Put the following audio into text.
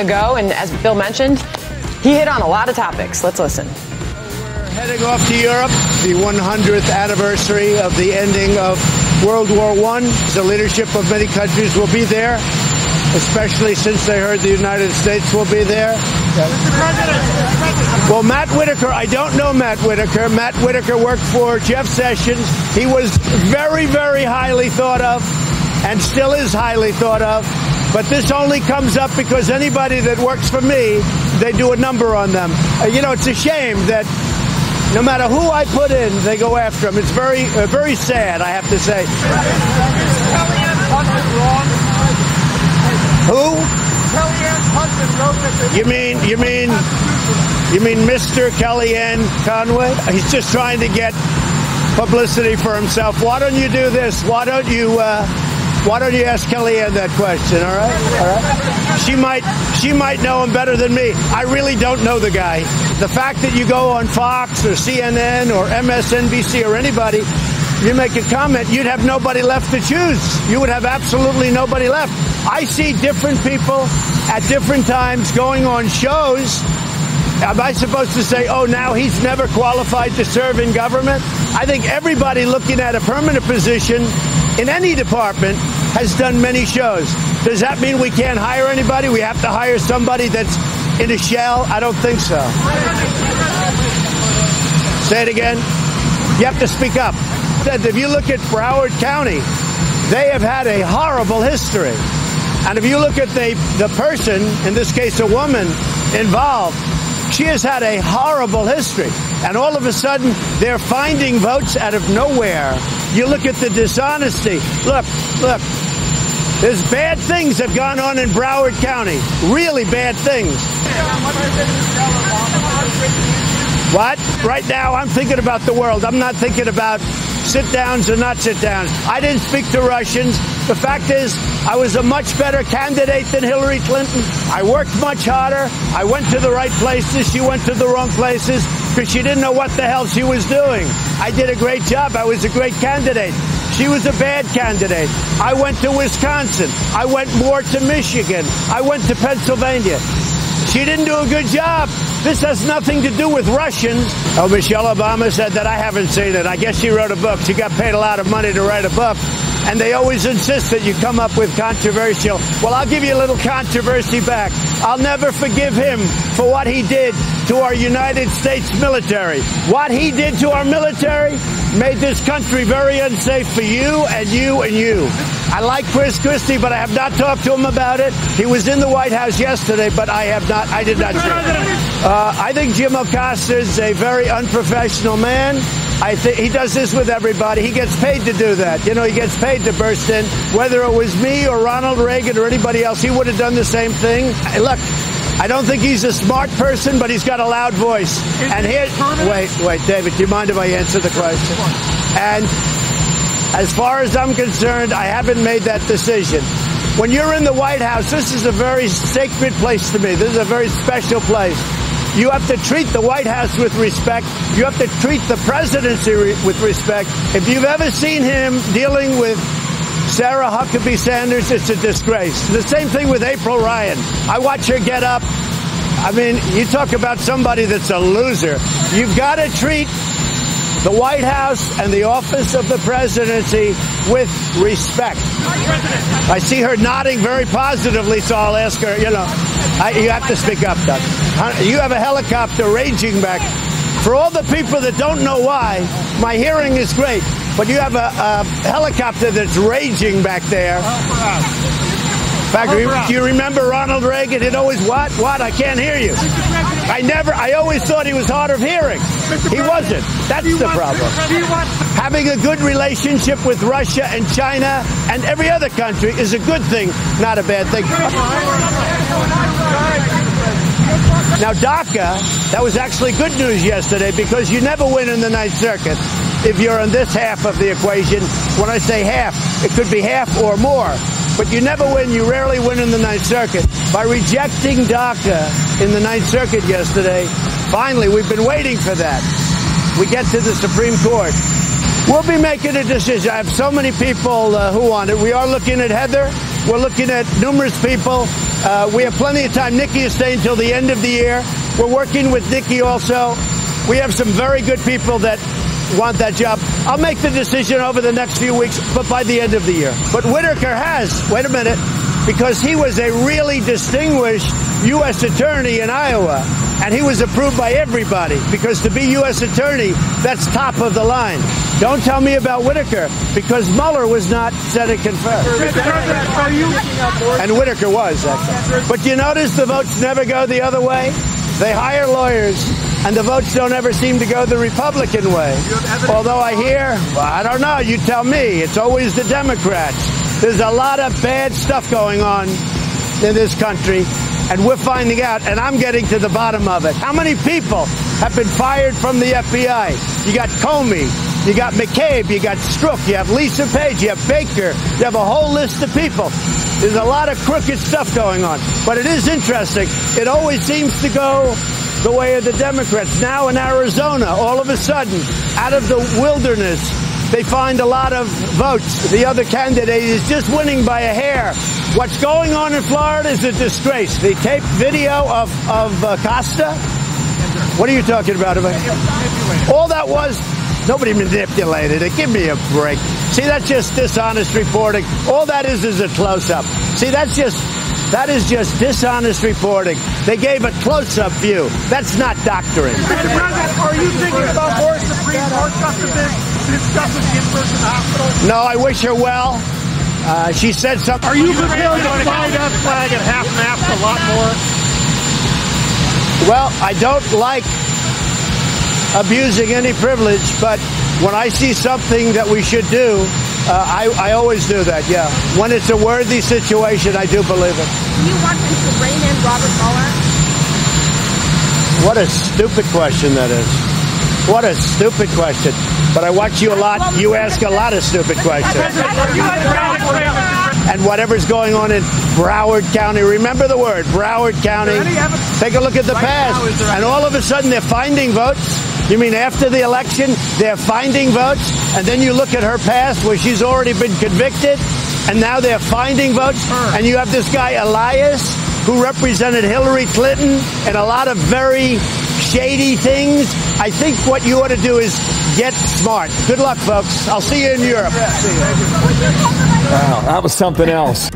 the go, and as Bill mentioned, he hit on a lot of topics. Let's listen. We're heading off to Europe, the 100th anniversary of the ending of World War I. The leadership of many countries will be there, especially since they heard the United States will be there. Well, Matt Whitaker, I don't know Matt Whitaker. Matt Whitaker worked for Jeff Sessions. He was very, very highly thought of and still is highly thought of. But this only comes up because anybody that works for me, they do a number on them. It's a shame that no matter who I put in, they go after him. It's very, very sad, I have to say. Who? Kellyanne's husband wrote that. You mean Mr. Kellyanne Conway? He's just trying to get publicity for himself. Why don't you do this? Why don't you ask Kellyanne that question? All right. She might know him better than me. I really don't know the guy. The fact that you go on Fox or CNN or MSNBC or anybody, you make a comment, you'd have nobody left to choose. You would have absolutely nobody left. I see different people at different times going on shows. Am I supposed to say, oh, now he's never qualified to serve in government? I think everybody looking at a permanent position in any department has done many shows. Does that mean we can't hire anybody? We have to hire somebody that's in a shell? I don't think so. Say it again. You have to speak up. If you look at Broward County, they have had a horrible history. And if you look at the person, in this case a woman, involved, she has had a horrible history. And all of a sudden, they're finding votes out of nowhere. You look at the dishonesty. Look. There's bad things that have gone on in Broward County. Really bad things. What? Right now, I'm thinking about the world. I'm not thinking about sit-downs or not sit-downs. I didn't speak to Russians. The fact is, I was a much better candidate than Hillary Clinton. I worked much harder. I went to the right places. She went to the wrong places because she didn't know what the hell she was doing. I did a great job. I was a great candidate. She was a bad candidate. I went to Wisconsin. I went more to Michigan. I went to Pennsylvania. She didn't do a good job. This has nothing to do with Russians. Oh, Michelle Obama said that. I haven't seen it. I guess she wrote a book. She got paid a lot of money to write a book. And they always insist that you come up with controversial. Well, I'll give you a little controversy back. I'll never forgive him for what he did to our United States military. What he did to our military made this country very unsafe for you and you and you. I like Chris Christie, but I have not talked to him about it. He was in the White House yesterday, but I did not see it. I think Jim Acosta is a very unprofessional man. I think he does this with everybody. He gets paid to do that. He gets paid to burst in. Whether it was me or Ronald Reagan or anybody else, he would have done the same thing. Look, I don't think he's a smart person, but he's got a loud voice. And here, wait, David, do you mind if I answer the question? And as far as I'm concerned, I haven't made that decision. When you're in the White House, this is a very sacred place to me. This is a very special place. You have to treat the White House with respect. You have to treat the presidency with respect. If you've ever seen him dealing with Sarah Huckabee Sanders, it's a disgrace. The same thing with April Ryan. I watch her get up. I mean, you talk about somebody that's a loser. You've got to treat the White House and the office of the presidency with respect. I see her nodding very positively, so I'll ask her, you have to speak up, Doug. You have a helicopter raging back. For all the people that don't know why, my hearing is great, but you have a helicopter that's raging back there. In fact, do you remember Ronald Reagan? It always, what? I can't hear you. I always thought he was hard of hearing. He wasn't. That's the problem. Having a good relationship with Russia and China and every other country is a good thing, not a bad thing. Now, DACA, that was actually good news yesterday because you never win in the Ninth Circuit if you're on this half of the equation. When I say half, it could be half or more. But you never win, you rarely win in the Ninth Circuit. By rejecting DACA in the Ninth Circuit yesterday, finally, we've been waiting for that. We get to the Supreme Court. We'll be making a decision. I have so many people who want it. We are looking at Heather. We're looking at numerous people. We have plenty of time. Nikki is staying until the end of the year. We're working with Nikki also. We have some very good people that want that job. I'll make the decision over the next few weeks, but by the end of the year. But Whitaker has, wait a minute, because he was a really distinguished U.S. attorney in Iowa, and he was approved by everybody, because to be U.S. attorney, that's top of the line. Don't tell me about Whitaker, because Mueller was not Senate confirmed. And Whitaker was, actually. But you notice the votes never go the other way? They hire lawyers, and the votes don't ever seem to go the Republican way. Although I hear, well, I don't know, you tell me, it's always the Democrats. There's a lot of bad stuff going on in this country, and we're finding out, and I'm getting to the bottom of it. How many people have been fired from the FBI? You got Comey, you got McCabe, you got Strzok, you have Lisa Page, you have Baker, you have a whole list of people. There's a lot of crooked stuff going on. But it is interesting. It always seems to go the way of the Democrats. Now in Arizona, all of a sudden, out of the wilderness, they find a lot of votes. The other candidate is just winning by a hair. What's going on in Florida is a disgrace. The taped video of Costa. What are you talking about? All that was, nobody manipulated it. Give me a break. See, that's just dishonest reporting. All that is a close-up. See, that is just dishonest reporting. They gave a close-up view. That's not doctoring. Mr. President, are you thinking about more Supreme Court justices to discuss with Ginsburg in the hospital? No, I wish her well. She said something. Are you prepared to fly that flag at half-mast a lot more? Well, I don't like abusing any privilege, but when I see something that we should do, I always do that, yeah. When it's a worthy situation, I do believe it. Do you want him to rein in Robert Mueller? What a stupid question that is. What a stupid question. But I watch you a lot. You ask a lot of stupid questions. And whatever's going on in Broward County, remember the word, Broward County. Take a look at the past. And all of a sudden they're finding votes. You mean after the election, they're finding votes? And then you look at her past where she's already been convicted, and now they're finding votes? And you have this guy, Elias, who represented Hillary Clinton and a lot of very shady things. I think what you ought to do is get smart. Good luck, folks. I'll see you in Europe. Wow, that was something else.